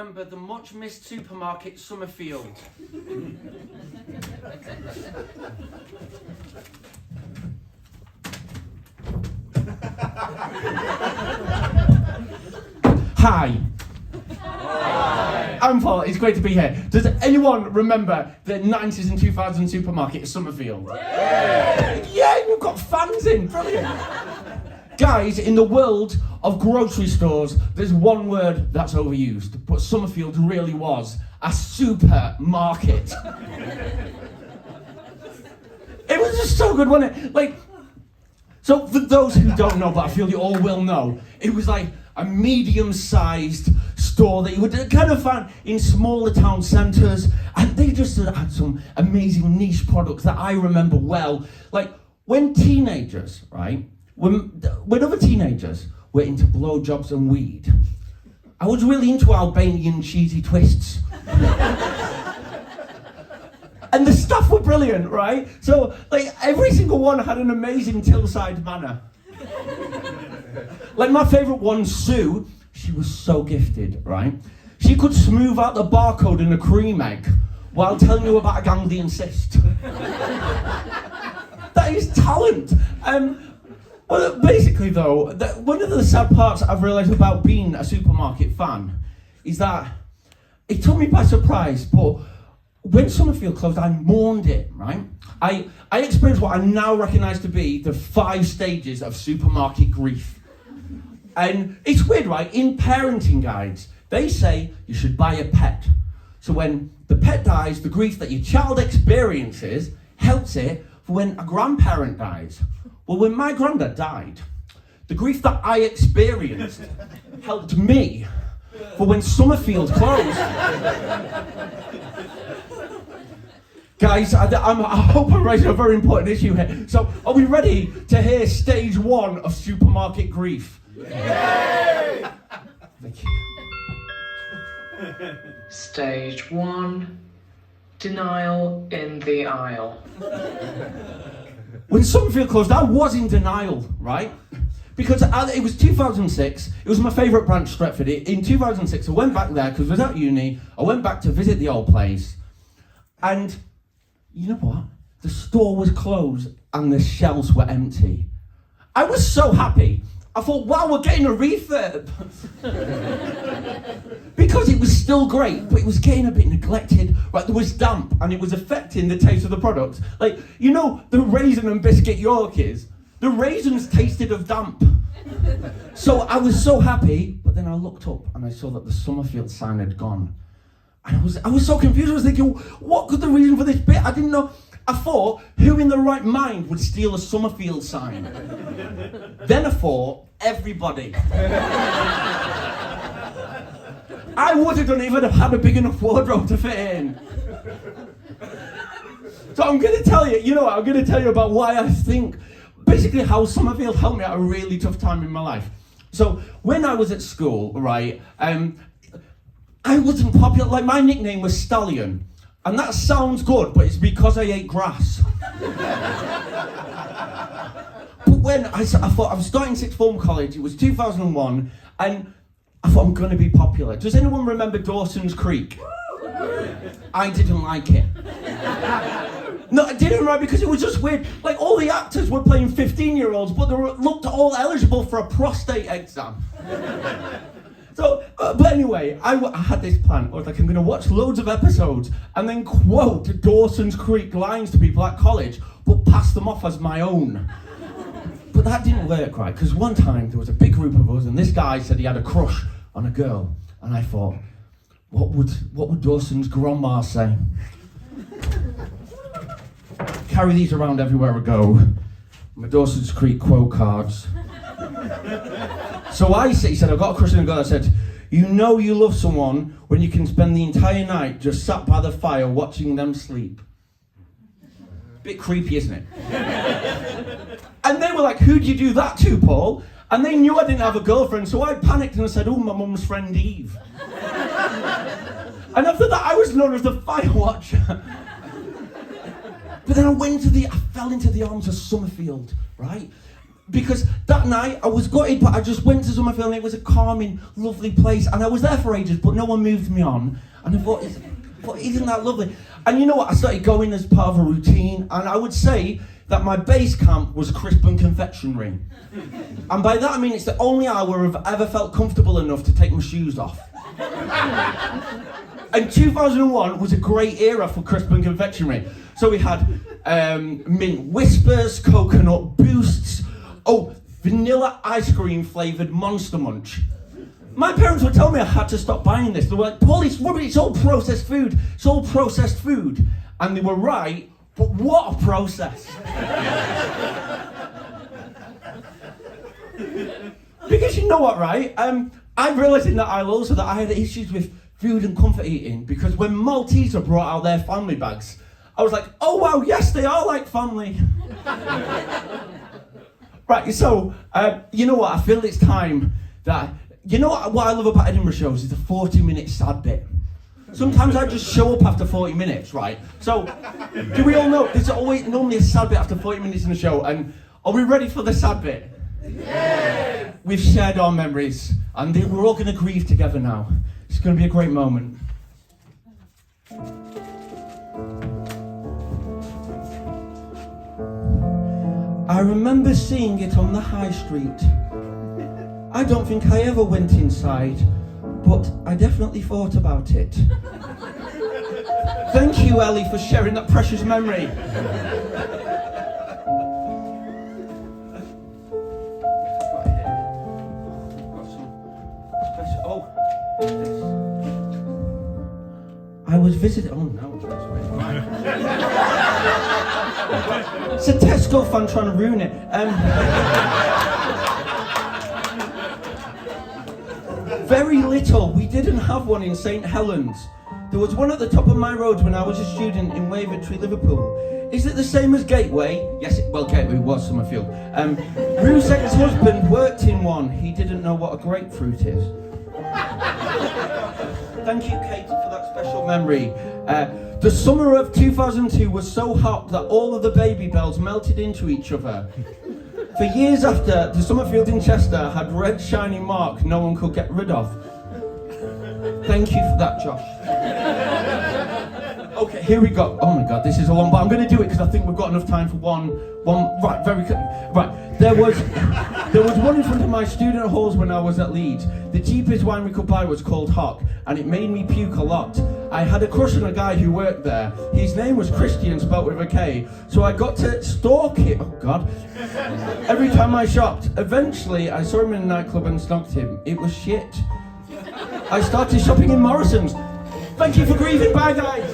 remember the much missed supermarket Summerfield? Hi. I'm Paul, it's great to be here. Does anyone remember the 90s and 2000s supermarket Summerfield? Yeah, we've got fans in, brilliant. Guys, in the world of grocery stores, there's one word that's overused, but Summerfield really was a supermarket. It was just so good, wasn't it? Like, so for those who don't know, but I feel you all will know, it was like a medium-sized store that you would kind of find in smaller town centres, and they just had some amazing niche products that I remember well. Like when teenagers, right, when other teenagers were into blowjobs and weed, I was really into Albanian cheesy twists. And the stuff were brilliant, right? So like every single one had an amazing Tilside manner. Like my favourite one, Sue, she was so gifted, right? She could smooth out the barcode in a cream egg while telling you about a ganglion cyst. That is talent. Well, basically though, one of the sad parts I've realised about being a supermarket fan is that it took me by surprise, but when Summerfield closed, I mourned it, right? I experienced what I now recognise to be the 5 stages of supermarket grief. And it's weird, right? In parenting guides, they say you should buy a pet. So when the pet dies, the grief that your child experiences helps it for when a grandparent dies. Well, when my granddad died, the grief that I experienced helped me for when Summerfield closed. Guys, I hope I'm raising a very important issue here. So, are we ready to hear stage 1 of supermarket grief? Yay! Thank you. Stage 1, denial in the aisle. When Summerfield closed, I was in denial, right? Because it was 2006, it was my favourite branch, Stretford. In 2006, I went back there because I was at uni, I went back to visit the old place, and you know what? The store was closed and the shelves were empty. I was so happy. I thought, wow, we're getting a refurb. Because it was still great, but it was getting a bit neglected. Right, there was damp and it was affecting the taste of the product. Like, you know, the raisin and biscuit Yorkies? The raisins tasted of damp. So I was so happy, but then I looked up and I saw that the Summerfield sign had gone. And I was so confused. I was thinking, what could the reason for this be? I didn't know. I thought, who in their right mind would steal a Summerfield sign? Then I thought, everybody. I wouldn't even have had a big enough wardrobe to fit in. So I'm going to tell you, I'm going to tell you about why I think, basically how Summerfield helped me at a really tough time in my life. So when I was at school, right, I wasn't popular. Like, my nickname was Stallion. And that sounds good, but it's because I ate grass. But when I thought I was starting sixth form college, it was 2001, and I thought I'm going to be popular. Does anyone remember Dawson's Creek? I didn't like it. No, I didn't, right, because it was just weird. Like, all the actors were playing 15-year-olds, but they looked all eligible for a prostate exam. So, but anyway, I had this plan. I was like, I'm going to watch loads of episodes and then quote Dawson's Creek lines to people at college, but pass them off as my own. But that didn't work, right? Because one time there was a big group of us, and this guy said he had a crush on a girl, and I thought, what would Dawson's grandma say? Carry these around everywhere I go. My Dawson's Creek quote cards. So he said, I've got a crush on a girl. I said, you know you love someone when you can spend the entire night just sat by the fire watching them sleep. Bit creepy, isn't it? And they were like, who'd you do that to, Paul? And they knew I didn't have a girlfriend, so I panicked and I said, oh, my mum's friend Eve. And after that, I was known as the fire watcher. But then I fell into the arms of Summerfield, right? because that night I was gutted, but I just went to Summerfield and it was a calming, lovely place. And I was there for ages, but no one moved me on. And I thought, isn't that lovely? And you know what? I started going as part of a routine, and I would say that my base camp was crisp and confectionery. And by that I mean it's the only hour I've ever felt comfortable enough to take my shoes off. And 2001 was a great era for crisp and confectionery. So we had mint whispers, coconut boosts, vanilla ice cream flavoured Monster Munch. My parents would tell me I had to stop buying this. They were like, Paul, it's rubbish, it's all processed food. It's all processed food. And they were right, but what a process. Because you know what, right? I realised in that aisle also that I had issues with food and comfort eating, because when Maltesers brought out their family bags, I was like, oh wow, yes, they are like family. Right, so, you know what, I feel it's time that, you know what I love about Edinburgh shows is the 40-minute sad bit. Sometimes I just show up after 40 minutes, right? So, do we all know, there's always normally a sad bit after 40 minutes in the show, and are we ready for the sad bit? Yeah! We've shared our memories, and we're all going to grieve together now. It's going to be a great moment. I remember seeing it on the high street. I don't think I ever went inside, but I definitely thought about it. Thank you, Ellie, for sharing that precious memory. I was visiting. Oh no, that's right. It's a Tesco fan trying to ruin it. Very little. We didn't have one in St Helens. There was one at the top of my road when I was a student in Wavertree, Liverpool. Is it the same as Gateway? Yes, Gateway was Summerfield. Ruth's ex-husband worked in one. He didn't know what a grapefruit is. Thank you, Kate, for that special memory. The summer of 2002 was so hot that all of the baby bells melted into each other. For years after, the Summerfield in Chester had red shiny mark no one could get rid of. Thank you for that, Josh. Okay, here we go. Oh my God, this is a long, but I'm going to do it because I think we've got enough time for one. Right, very good. Right, there was one in front of my student halls when I was at Leeds. The cheapest wine we could buy was called Hock, and it made me puke a lot. I had a crush on a guy who worked there. His name was Christian, spelt with a K, so I got to stalk him. Oh God. Every time I shopped. Eventually, I saw him in a nightclub and stalked him. It was shit. I started shopping in Morrison's. Thank you for grieving. Bye, guys.